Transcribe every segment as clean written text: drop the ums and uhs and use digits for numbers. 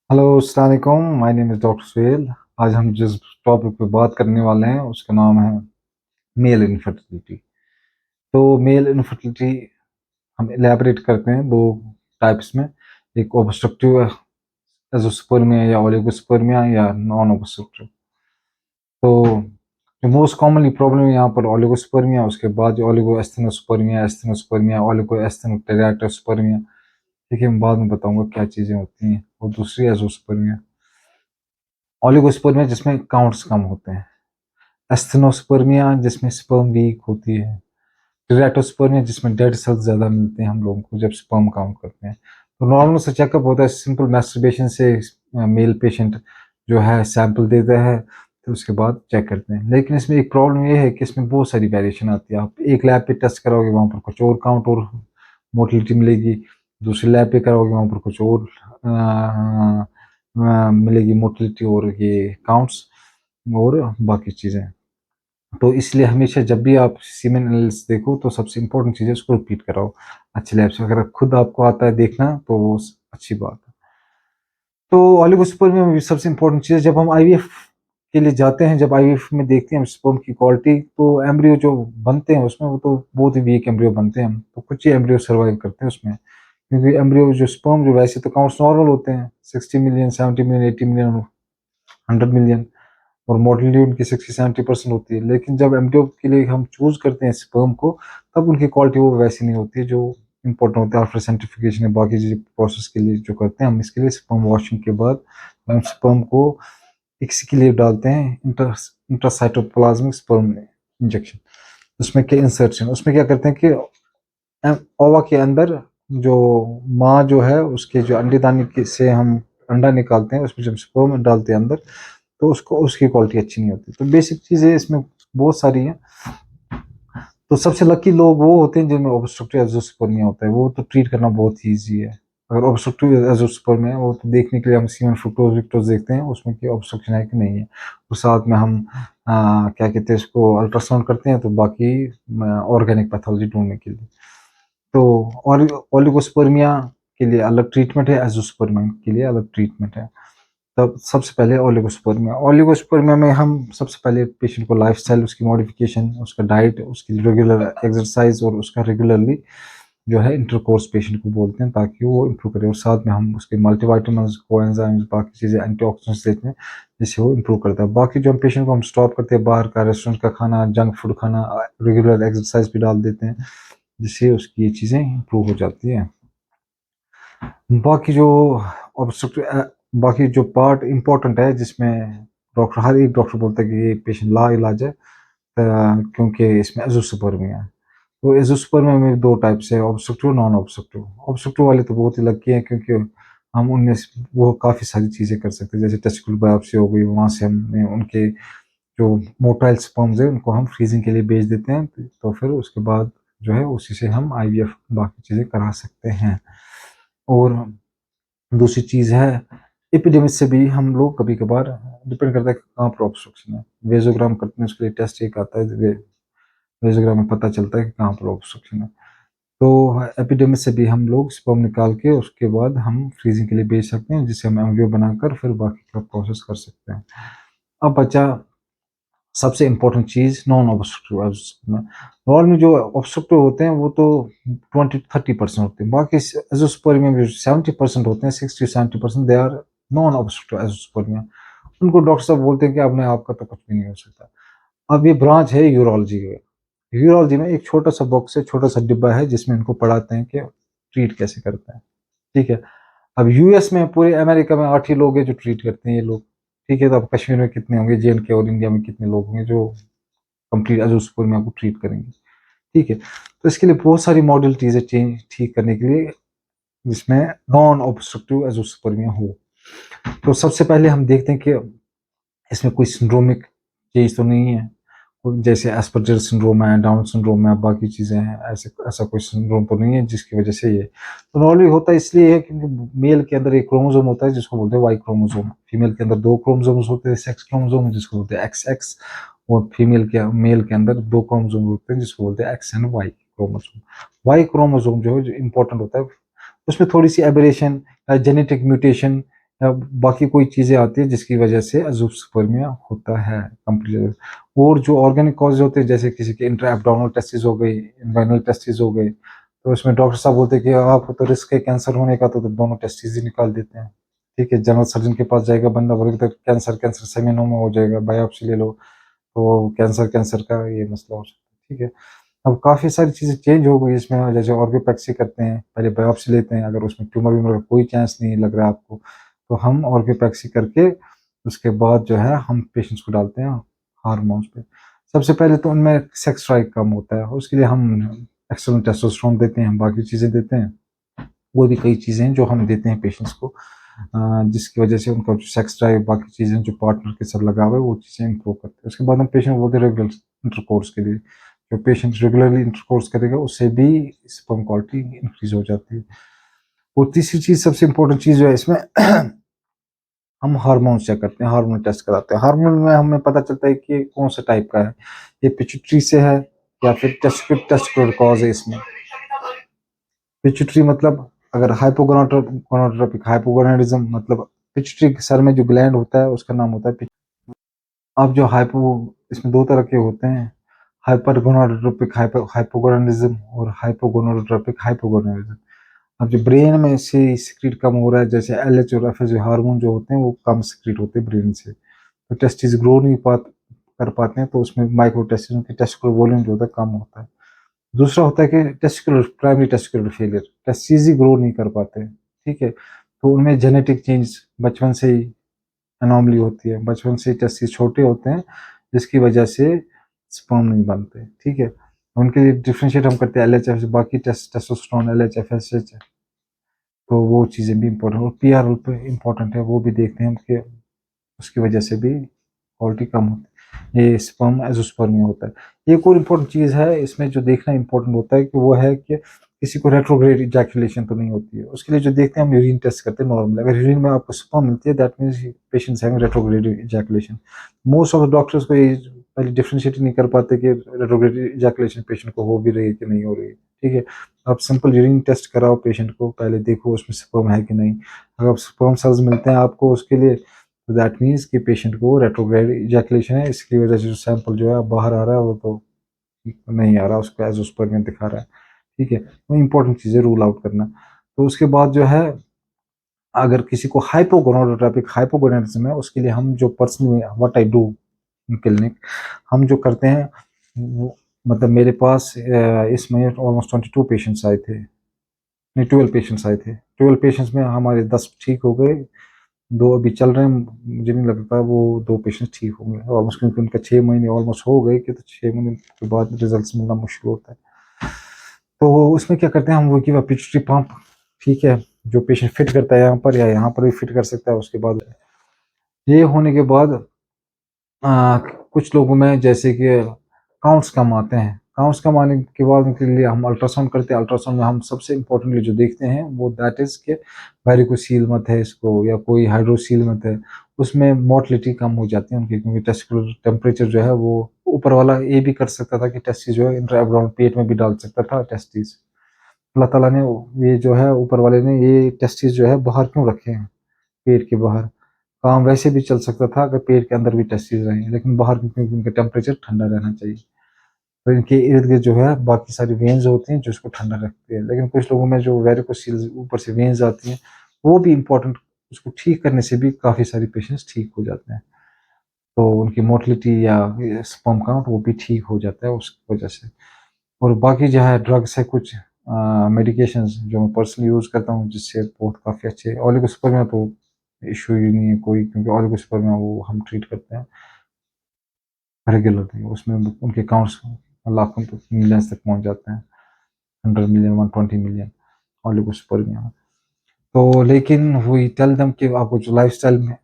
Hello अस्सलाम वालेकुम। My name is doctor Suhail. आज हम जिस टॉपिक पे बात करने वाले हैं उसका नाम है मेल इनफर्टिलिटी। तो मेल इनफर्टिलिटी हम इलैबोरेट करते हैं दो टाइप्स में। एक ऑब्स्ट्रक्टिव एजोस्पर्मिया या ओलिगोस्पर्मिया या नॉन ऑब्स्ट्रक्टिव। तो जो मोस्ट कॉमनली प्रॉब्लम है यहाँ पर ओलिगोस्पर्मिया, उसके बाद जो ओलिगोएस्थेनोस्पर्मिया, एस्थेनोस्पर्मिया, ओलिगोएस्थेनोटेराटोस्पर्मिया। ठीक है, मैं बाद में बताऊंगा क्या चीज़ें होती हैं। और दूसरी एजोस्पर्मिया, ओलिगोस्पर्मिया जिसमें काउंट्स कम होते हैं, एस्थेनोस्पर्मिया जिसमें स्पर्म वीक होती है, टेराटोस्पर्मिया जिसमें डेड सेल्स ज़्यादा मिलते हैं हम लोगों को जब स्पर्म काउंट करते हैं। तो नॉर्मल से चेकअप होता है, सिंपल मैस्टरबेशन से मेल पेशेंट जो है सैंपल देता है, तो उसके बाद चेक करते हैं। लेकिन इसमें एक प्रॉब्लम ये है कि इसमें बहुत सारी वेरिएशन आती है। आप एक लैब पे टेस्ट कराओगे वहाँ पर कुछ और काउंट और मोटिलिटी मिलेगी, दूसरी लैब पे कराओगे वहाँ पर कुछ और मिलेगी मोटिलिटी और ये काउंट्स और बाकी चीज़ें। तो इसलिए हमेशा जब भी आप सीमेन एनालिसिस देखो तो सबसे इम्पोर्टेंट चीज़ है उसको रिपीट कराओ अच्छी लैब से। अगर खुद आपको आता है देखना तो वो अच्छी बात है। तो ओलिगोस्पर्मिया में भी सबसे इम्पोर्टेंट चीज़ है, जब हम आईवीएफ के लिए जाते हैं, जब आईवीएफ में देखते हैं स्पर्म की क्वालिटी, तो एम्ब्रियो जो बनते हैं उसमें वो तो बहुत ही वीक एम्ब्रियो बनते हैं। हम तो कुछ ही एम्ब्रियो सर्वाइव करते हैं उसमें, क्योंकि एम्ब्रियो जो स्पर्म जो वैसे तो काउंट्स नॉर्मल होते हैं, 60 मिलियन, 70 मिलियन, 80 मिलियन, 100 मिलियन, और मोटिलिटी उनकी 60-70% होती है। लेकिन जब एमटीओ के लिए हम चूज करते हैं स्पर्म को, तब उनकी क्वालिटी वो वैसी नहीं होती है जो इंपॉर्टेंट होता है। आफ्टर सेंट्रिफिकेशन या बाकी चीज़ प्रोसेस के लिए जो करते हैं हम, इसके लिए स्पर्म वॉशिंग के बाद हम स्पर्म को इसी के लिए डालते हैं इंट्रासाइटोप्लाज्मिक स्पर्म इंजेक्शन। उसमें क्या इंसर्शन, उसमें क्या करते हैं कि ओवा के अंदर जो माँ जो है उसके जो अंडेदानी से हम अंडा निकालते हैं, उसमें जब स्पर्म डालते हैं अंदर, तो उसको उसकी क्वालिटी अच्छी नहीं होती। तो बेसिक चीज़ें इसमें बहुत सारी हैं। तो सबसे लकी लोग वो होते हैं जिनमें ऑब्स्ट्रक्टिव एजोस्पर्मिया होता है, वो तो ट्रीट करना बहुत ही ईजी है। अगर ऑब्स्ट्रक्टिव एजोस्पर्मिया है वो तो देखने के लिए हम सीमेन फ्रुक्टोज विक्टोज देखते हैं उसमें कि ऑब्स्ट्रक्शन है कि नहीं है। और साथ में हम क्या कहते हैं इसको अल्ट्रासाउंड करते हैं, तो बाकी ऑर्गेनिक पैथोलॉजी ढूंढने के लिए। तो और ओलिगोस्पर्मिया के लिए अलग ट्रीटमेंट है, एजोस्पर्मिया के लिए अलग ट्रीटमेंट है। तब सबसे पहले ओलिगोस्पर्मिया, ओलिगोस्पर्मिया में हम सबसे पहले पेशेंट को लाइफस्टाइल, उसकी मॉडिफिकेशन, उसका डाइट, उसकी रेगुलर एक्सरसाइज और उसका रेगुलरली जो है इंटरकोर्स पेशेंट को बोलते हैं, ताकि वो इम्प्रूव करे। और साथ में हम उसके मल्टीवाइटामिन्स, कोएंजाइम्स, बाकी चीज़ें, एंटीऑक्सीडेंट्स देते हैं जिससे वो इम्प्रूव करता है। बाकी जो हम पेशेंट को हम स्टॉप करते हैं बाहर का रेस्टोरेंट का खाना, जंक फूड खाना, रेगुलर एक्सरसाइज भी डाल देते हैं जिससे उसकी ये चीज़ें इम्प्रूव हो जाती हैं। बाकी जो ऑब्स्ट्रक्टिव बाकी जो पार्ट इम्पोर्टेंट है जिसमें डॉक्टर, हर एक डॉक्टर बोलता है कि ये पेशेंट ला इलाज है, क्योंकि इसमें एजोस्पर्मिया है। तो एजोस्पर्मिया में दो टाइप से, ऑब्स्ट्रक्टिव, नॉन ऑब्स्ट्रक्टिव। ऑब्स्ट्रक्टिव वाले तो बहुत ही लकी हैं, क्योंकि हम उनमें वो काफ़ी सारी चीज़ें कर सकते हैं, जैसे टेस्टिकुलर बायोप्सी हो गई, वहाँ से हमने उनके जो मोटाइल स्पर्म्स है उनको हम फ्रीजिंग के लिए भेज देते हैं, तो फिर उसके बाद जो है उसी से हम आईवीएफ बाकी चीज़ें करा सकते हैं। और दूसरी चीज़ है, एपिडेमिस से भी हम लोग कभी कभार, डिपेंड करता है कि कहाँ पर ऑब्स्ट्रक्शन है, वेजोग्राम करते हैं, उसके लिए टेस्ट एक आता है, वेजोग्राम में पता चलता है कि कहाँ पर ऑब्स्ट्रक्शन है। तो एपिडेमिस से भी हम लोग स्पर्म निकाल के उसके बाद हम फ्रीजिंग के लिए भेज सकते हैं, जिससे हम एम्ब्रियो बनाकर फिर बाकी का प्रोसेस कर सकते हैं। अब बचा सबसे इम्पोर्टेंट चीज़, नॉन ऑब्स्ट्रक्टिव में। नॉर्मली जो ऑब्स्ट्रक्टिव होते हैं वो तो 20-30% होते हैं, बाकी एजोस्पर्मिया में जो 70% होते हैं, 60-70%, they are non obstructive azoospermia. उनको डॉक्टर साहब बोलते हैं कि अपने आपका तो कुछ भी नहीं हो सकता। अब ये ब्रांच है यूरोलॉजी का। यूरोलॉजी में एक छोटा सा बॉक्स है, छोटा सा डिब्बा है जिसमें इनको पढ़ाते हैं कि ट्रीट कैसे करते हैं। ठीक है। अब यूएस में, पूरे अमेरिका में 8 ही लोग हैं जो ट्रीट करते हैं ये लोग। ठीक है, तो अब कश्मीर में कितने होंगे, जेएंडके और इंडिया में कितने लोग होंगे जो कंप्लीट एजोस्पर्मिया को ट्रीट करेंगे। ठीक है, तो इसके लिए बहुत सारी मॉडलिटीज है चेंज ठीक करने के लिए, जिसमें नॉन ऑब्स्ट्रक्टिव एजोस्पर्मिया हो। तो सबसे पहले हम देखते हैं कि इसमें कोई सिंड्रोमिक चेंज तो नहीं है, जैसे एस्पर्जर सिंड्रोम है, डाउन सिंड्रोम है, बाकी चीज़ें हैं, ऐसे ऐसा कोई सिंड्रोम तो नहीं है जिसकी वजह से ये। तो नॉर्मली होता है इसलिए है क्योंकि मेल के अंदर एक क्रोमोसोम होता है जिसको बोलते हैं वाई क्रोमोसोम, फीमेल के अंदर दो क्रोमोसोम्स होते हैं, सेक्स क्रोमोसोम जिसको बोलते हैं एक्स एक्स, और फीमेल के मेल के अंदर दो क्रोमोसोम होते हैं जिसको बोलते हैं X and Y chromosome. Y chromosome जो है जो इंपॉर्टेंट होता है, उसमें थोड़ी सी एबरेशन या जेनेटिक म्यूटेशन या बाकी कोई चीज़ें आती हैं जिसकी वजह से अज़ोस्पर्मिया होता है कंप्लीट। और जो ऑर्गेनिक कॉज़ होते हैं, जैसे किसी के इंट्रा एब्डोमिनल टेस्टिस हो गई, इन्वाइनल टेस्टिस हो गए, तो उसमें डॉक्टर साहब बोलते हैं कि आपको तो रिस्क है कैंसर होने का, तो दोनों टेस्टिस ही निकाल देते हैं। ठीक है, जनरल सर्जन के पास जाएगा बंदा, बोलेगा तो कैंसर कैंसर सेमिनोमा हो जाएगा, बायोप्सी ले लो, तो कैंसर कैंसर का ये मसला हो सकता है। ठीक है, अब काफ़ी सारी चीज़ें चेंज हो गई इसमें, जैसे ऑर्गोपेक्सी करते हैं, पहले बायोप्सी लेते हैं, अगर उसमें ट्यूमर-व्यूमर का कोई चांस नहीं लग रहा है आपको, तो हम ऑर्गोपेक्सी करके उसके बाद जो है हम पेशेंट्स को डालते हैं हार्मोन्स पे। सबसे पहले तो उनमें सेक्स ड्राइव कम होता है, उसके लिए हम एक्सटर्नल टेस्टोस्टेरोन देते हैं, बाकी चीज़ें देते हैं। वो भी कई चीज़ें हैं जो हम देते हैं पेशेंट्स को, जिसकी वजह से उनका जो सेक्स ड्राइव, बाकी चीज़ें जो पार्टनर के साथ लगा हुआ है, वो चीज़ें इम्प्रूव करते हैं। उसके बाद हम पेशेंट बोलते हैं रेगुलर इंटरकोर्स के लिए। जो पेशेंट रेगुलरली इंटरकोर्स करेगा, उससे भी स्पर्म क्वालिटी इंक्रीज़ हो जाती है। और तीसरी चीज़, सबसे इम्पोर्टेंट चीज़ जो है इसमें हम हार्मोन चेक करते हैं, हार्मोन टेस्ट कराते हैं। हार्मोन में हमें पता चलता है कि कौन सा टाइप का है, ये पिट्यूटरी से है या फिर टेस्टिकुलर कॉज है इसमें। पिट्यूटरी मतलब अगर हाइपोगोनाडोट्रोपिक, हाइपोगोनाडिज्म मतलब पिट्यूटरी के सर में जो ग्लैंड होता है उसका नाम होता है अब जो हाइपो इसमें दो तरह के होते हैं, हाइपरगोनाडोट्रोपिक हाइपोगोनाडिज्म और हाइपोगोनाडोट्रोपिक हाइपोगोनाडिज्म। अब जो ब्रेन में से सिक्रीट कम हो रहा है, जैसे एलएच और एफएच हार्मोन जो होते हैं वो कम सिक्रीट होते हैं ब्रेन से, तो टेस्टिस ग्रो नहीं कर पाते हैं, तो उसमें माइक्रो टेस्टिस की टेस्टिकुलर वॉल्यूम जो होता है कम होता है। दूसरा होता है कि testicular primary testicular failure, testes ही ग्रो नहीं कर पाते। ठीक है, तो उनमें जेनेटिक चेंज बचपन से ही एनॉमली होती है, बचपन से टेस्टिस छोटे होते हैं जिसकी वजह से स्पर्म नहीं बनते। ठीक है, उनके लिए डिफ्रेंशिएट हम करते हैं एलएचएफ से, बाकी टेस्टोस्टेरोन एलएचएफ एसएच, तो वो चीज़ें भी इम्पोर्टेंट, और पीआर इम्पोर्टेंट है, वो भी देखते हैं हम कि उसकी वजह से भी क्वालिटी कम होती है, ये स्पर्म एज़ोस्पर्मिया होता है। एक और इम्पोर्टेंट चीज़ है इसमें जो देखना इम्पोर्टेंट होता है कि वो है कि किसी को रेट्रोग्रेड इजैकुलेशन तो नहीं होती है। उसके लिए जो देखते हैं हम यूरिन टेस्ट करते हैं नॉर्मल, अगर यूरिन में आपको स्पर्म मिलती है that means patients having retrograde ejaculation. Most of the doctors को ये पहले डिफरेंशिएट नहीं कर पाते कि रेट्रोग्रेड इजैकुलेशन पेशेंट को हो भी रही है कि नहीं हो रही है। ठीक है, आप सिंपल यूरिन टेस्ट कराओ पेशेंट को, पहले देखो उसमें स्पर्म है कि नहीं। अगर स्पर्म सेल्स मिलते हैं आपको उसके लिए, तो दैट मीन्स कि पेशेंट को रेट्रोग्रेड इजैकुलेशन है, इसकी वजह से जो सैंपल जो है बाहर आ रहा है वो तो नहीं आ रहा, उसको एज़ोस्पर्मिया दिखा रहा है। ठीक है, वो इंपॉर्टेंट चीज़ है रूल आउट करना। तो उसके बाद जो है, अगर किसी को हाइपोगोनाडोट्रोपिक हाइपोगोनाडिज्म है, उसके लिए हम जो personally what I do in clinic, हम जो करते हैं वो, मतलब मेरे पास इस महीने ऑलमोस्ट 22 पेशेंट्स आए थे, नहीं 12 पेशेंट्स आए थे। 12 पेशेंट्स में हमारे 10 ठीक हो गए, 2 अभी चल रहे हैं, मुझे नहीं लगता वो 2 पेशेंट्स ठीक होंगे ऑलमोस्ट, क्योंकि उनका 6 महीने ऑलमोस्ट हो गए कि, तो 6 महीने के बाद रिजल्ट्स मिलना मुश्किल होता है। तो उसमें क्या करते हैं हम, वो कि पिट्यूटरी पंप, ठीक है, जो पेशेंट फिट करता है यहाँ पर या यहाँ पर भी फिट कर सकता है। उसके बाद ये होने के बाद कुछ लोगों में जैसे कि काउंट्स कम आते हैं, काउंट्स कम आने के बाद उनके लिए हम अल्ट्रासाउंड करते हैं। अल्ट्रासाउंड में हम सबसे इम्पोर्टेंटली जो देखते हैं वो दैट इज़ कि वैरिकोसील मत है इसको या कोई हाइड्रोसील मत है, उसमें मोटिलिटी कम हो जाती है उनकी, क्योंकि टेस्टिकुलर टेम्परेचर जो है वो ऊपर वाला ये भी कर सकता था कि टेस्टिस जो है इंट्रा एब्डोमिनल पेट में भी डाल सकता था टेस्टिस। अल्लाह ताला ने ये जो है ऊपर वाले ने ये टेस्टिस जो है बाहर क्यों रखे हैं, पेट के बाहर। काम वैसे भी चल सकता था अगर पेट के अंदर भी टेस्टिस रहें, लेकिन बाहर क्योंकि उनका टेम्परेचर ठंडा रहना चाहिए, तो इनके इर्द गिर्द जो है बाकी सारी वेन्स होती हैं जो इसको ठंडा रखती है। लेकिन कुछ लोगों में जो वेरिकोसील ऊपर से वेन्स आती हैं, वो भी इम्पोर्टेंट, उसको ठीक करने से भी काफ़ी सारी पेशेंट्स ठीक हो जाते हैं, तो उनकी मोटिलिटी या स्पर्म काउंट वो भी ठीक हो जाता है उसकी वजह से। और बाकी जो है ड्रग्स है कुछ मेडिकेशंस जो मैं पर्सनली यूज़ करता हूँ, जिससे बहुत काफ़ी अच्छे, ओलिगोस्पर्मिया तो इशू ही नहीं है कोई, क्योंकि ओलिगोस्पर्मिया वो हम ट्रीट करते हैं रेगुलरली, उसमें उनके काउंट्स लाखों तक मिलियंस तक पहुँच जाते हैं, 100 मिलियन 120 मिलियन ओलिगोस्पर्मिया में। तो लेकिन वी टेल देम कि आपको जो लाइफस्टाइल में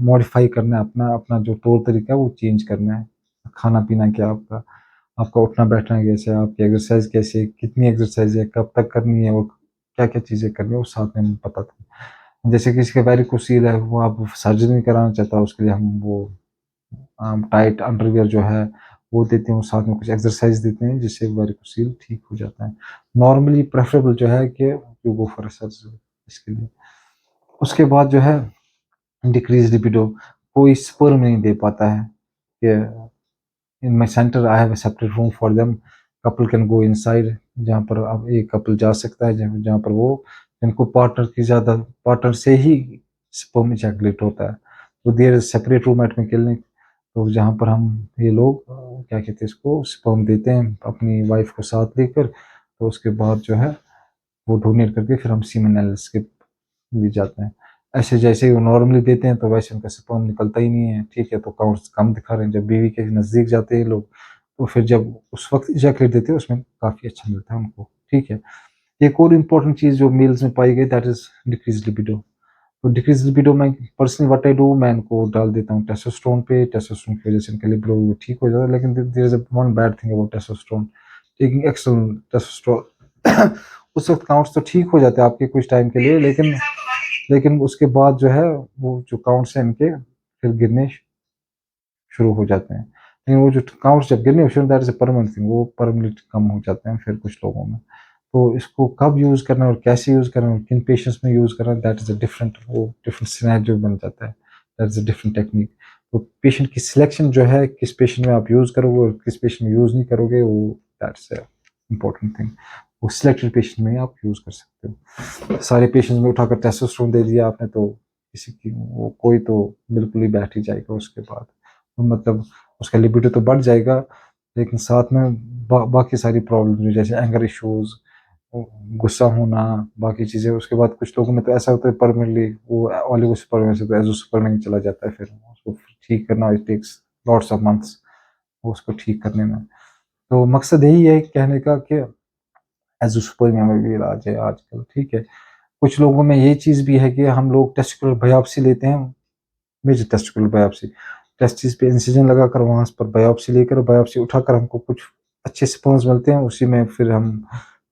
मॉडिफाई करना है, अपना अपना जो तौर तरीका है वो चेंज करना है। खाना पीना क्या आपका, आपका उठना बैठना कैसे है, आपकी एक्सरसाइज कैसे है, कितनी एक्सरसाइज है, कब तक करनी है, और क्या क्या चीज़ें करनी है वो साथ में हमें पता था। जैसे किसी का वेरिकोसील है, वो आप सर्जरी नहीं कराना चाहता, उसके लिए हम वो टाइट अंडरवियर जो है वो देते हैं, साथ में कुछ एक्सरसाइज देते हैं जिससे वेरिकोसील ठीक हो जाता है। नॉर्मली प्रेफरेबल जो है कि यू गो फॉर सर्जरी। इसके लिए। उसके बाद जो है डिक्रीज लिबिडो, कोई स्पर्म नहीं दे पाता है कि in my centre I have a separate room for them, couple can go inside, जहाँ पर अब एक कपल जा सकता है जहाँ पर वो जिनको पार्टनर से ही स्पर्म इजैकुलेट होता है, तो there is separate room at my clinic, तो जहाँ पर हम ये लोग क्या कहते हैं इसको स्पर्म देते हैं अपनी वाइफ को साथ लेकर, तो उसके बाद जो है वो डोनेट करके फिर हम सीमेन एनालिसिस के लिए जाते हैं। ऐसे जैसे ही वो नॉर्मली देते हैं तो वैसे उनका स्पर्म निकलता ही नहीं है, ठीक है, तो काउंट्स कम दिखा रहे हैं। जब बीवी के नज़दीक जाते हैं लोग तो फिर जब उस वक्त इजैकुलेट देते हैं उसमें काफ़ी अच्छा मिलता है उनको, ठीक है। एक और इम्पोर्टेंट चीज़ जो मेल्स में पाई गई दैट इज डिक्रीज लिबिडो। तो डिक्रीज लिबिडो में पर्सनली व्हाट आई डू, मैं इनको डाल देता हूँ टेस्टोस्टेरोन पे, टेस्टोस्टेरोन की वजह से इनका लिबिडो ठीक हो जाता है। लेकिन there is one bad thing about testosterone, taking extra testosterone उस वक्त काउंट्स तो ठीक हो जाते हैं आपके कुछ टाइम के लिए, लेकिन उसके बाद जो है वो जो काउंट्स हैं इनके फिर गिरने शुरू हो जाते हैं। लेकिन वो जो काउंट्स जब गिरने शुरू, that is a permanent thing, वो परमानेंट कम हो जाते हैं फिर कुछ लोगों में। तो इसको कब यूज़ करना है और कैसे यूज़ करना है और किन पेशेंट्स में यूज़ करना है, दैट इज अ डिफरेंट, वो डिफरेंट सिनेरियो बन जाता है, that is a different technique. तो पेशेंट की सिलेक्शन जो है किस पेशेंट में आप यूज़ करोगे और किस पेशेंट में यूज़ नहीं करोगे, वो दैट्स अ इम्पोर्टेंट थिंग। वो सिलेक्टेड पेशेंट में आप यूज़ कर सकते हो। सारे पेशेंट्स में उठाकर टेस्टोस्टेरोन दे दिया आपने तो किसी की वो कोई तो बिल्कुल ही बैठ ही जाएगा उसके बाद, तो मतलब उसका लिबिडो तो बढ़ जाएगा, लेकिन साथ में बाकी सारी प्रॉब्लम जैसे एंगर इश्यूज, गुस्सा होना, बाकी चीज़ें। उसके बाद कुछ लोगों में तो ऐसा होता है परमानेंटली वो ओलिगोस्पर्मिया से तो एज़ोस्पर्मिया में चला जाता है, फिर उसको ठीक करना it takes lots of months उसको ठीक करने में। तो मकसद यही है कहने का कि एज़ोस्पर्मिया में भी इलाज है आजकल, ठीक है। कुछ लोगों में ये चीज़ भी है कि हम लोग टेस्टिकुलर बायोप्सी लेते हैं, मेजर टेस्टिकुलर बायोप्सी, टेस्टिस पे इंसिजन लगाकर वहाँ पर बायोप्सी लेकर बायोप्सी उठाकर हमको कुछ अच्छे स्पर्म्स मिलते हैं, उसी में फिर हम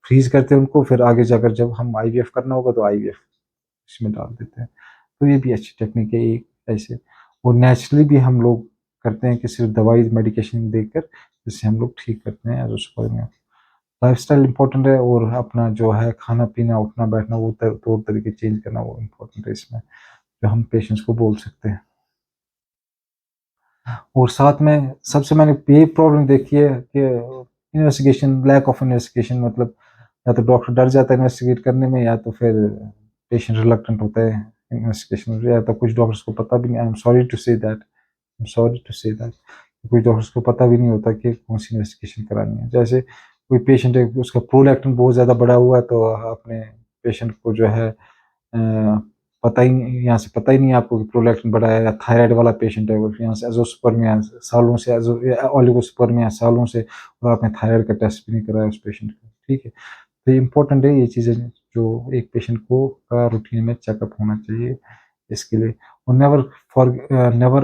फ्रीज करते हैं उनको, फिर आगे जाकर जब हम आईवीएफ करना होगा तो आईवीएफ इसमें डाल देते हैं। तो ये भी अच्छी टेक्निक है एक ऐसे। और नेचुरली भी हम लोग करते हैं कि सिर्फ दवाई मेडिकेशन देकर जिससे हम लोग ठीक करते हैं एज़ोस्पर्मिया। लाइफस्टाइल इंपॉर्टेंट है और अपना जो है खाना पीना उठना बैठना वो तौर तरीके चेंज करना वो इम्पोर्टेंट है इसमें, जो हम पेशेंट्स को बोल सकते हैं। और साथ में सबसे मैंने ये प्रॉब्लम देखी है कि इन्वेस्टिगेशन, लैक ऑफ इन्वेस्टिगेशन, मतलब या तो डॉक्टर डर जाता है इन्वेस्टिगेट करने में या तो फिर पेशेंट रिलक्टेंट होता है इन्वेस्टिगेशन में, या तो कुछ डॉक्टर्स को पता भी नहीं, I am sorry to say that, I am sorry to say that, कुछ डॉक्टर्स को पता भी नहीं होता कि कौन सी इन्वेस्टिगेशन करानी है। जैसे कोई पेशेंट है उसका प्रोलैक्टिन बहुत ज़्यादा बढ़ा हुआ है तो अपने पेशेंट को जो है पता ही नहीं, यहाँ से पता ही नहीं है आपको कि प्रोलैक्टिन बढ़ा है, या थायराइड वाला पेशेंट है वो यहाँ से एज़ोस्पर्मिया सालों से ओलिगोस्पर्मिया सालों से, और आपने थायराइड का टेस्ट भी नहीं कराया उस पेशेंट का, ठीक है। तो ये इंपॉर्टेंट है ये चीज़ें जो एक पेशेंट को का रूटीन में चेकअप होना चाहिए इसके लिए। और never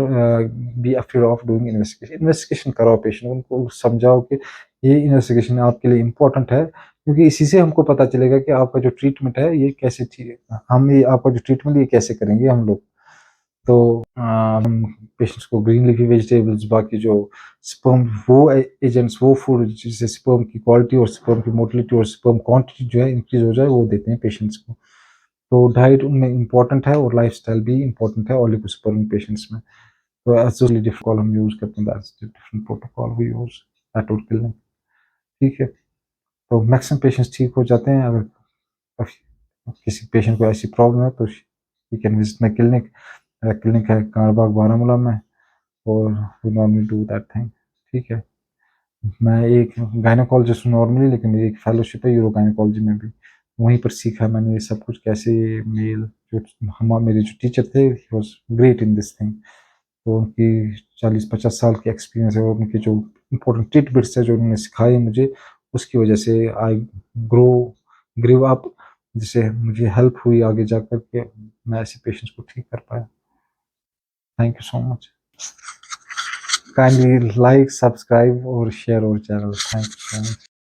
be afraid of doing investigation, investigation कराओ, पेशेंट उनको समझाओ कि ये इन्वेस्टिगेशन आपके लिए इम्पोर्टेंट है, क्योंकि इसी से हमको पता चलेगा कि आपका जो ट्रीटमेंट है ये कैसे हम ये आपका जो ट्रीटमेंट ये कैसे करेंगे हम लोग। तो हम पेशेंट्स को ग्रीन लीफी वेजिटेबल्स, बाकी जो स्पर्म वो एजेंट्स, वो फूड जिससे स्पर्म की क्वालिटी और स्पर्म की मोटिलिटी और स्पर्म क्वांटिटी जो है इंक्रीज हो जाए वो देते हैं पेशेंट्स को। तो डाइट उनमें इम्पोर्टेंट है और लाइफस्टाइल भी इम्पोर्टेंट है ओलिगोस्पर्म पेशेंट्स में। तो एब्सोल्युटली डिफरेंट प्रोटोकॉल हम यूज़ करते हैं, that's the different protocol we use at our clinic, ठीक है। तो मैक्सिमम पेशेंट्स ठीक हो जाते हैं। अगर किसी पेशेंट को ऐसी प्रॉब्लम है तो he can visit my clinic, मेरा क्लिनिक है कांडबाग बारामूला में, और we normally do that thing, ठीक है। मैं एक गायनोकोलॉजिस्ट हूँ नॉर्मली, लेकिन मेरी एक फेलोशिप है यूरो गायनोकोलॉजी में भी, वहीं पर सीखा मैंने ये सब कुछ कैसे मेल, जो हम मेरे जो टीचर थे he was great in this thing, तो उनकी 40-50 साल की एक्सपीरियंस है और उनके जो इम्पोर्टेंट टिटबिट्स है जो उन्होंने सिखाए मुझे, उसकी वजह से आई ग्रो ग्रीव अप, जिससे मुझे हेल्प हुई आगे जाकर के मैं ऐसे पेशेंट्स को ठीक कर पाया। Thank you so much. Kindly like, subscribe और share our channel. Thank you so much.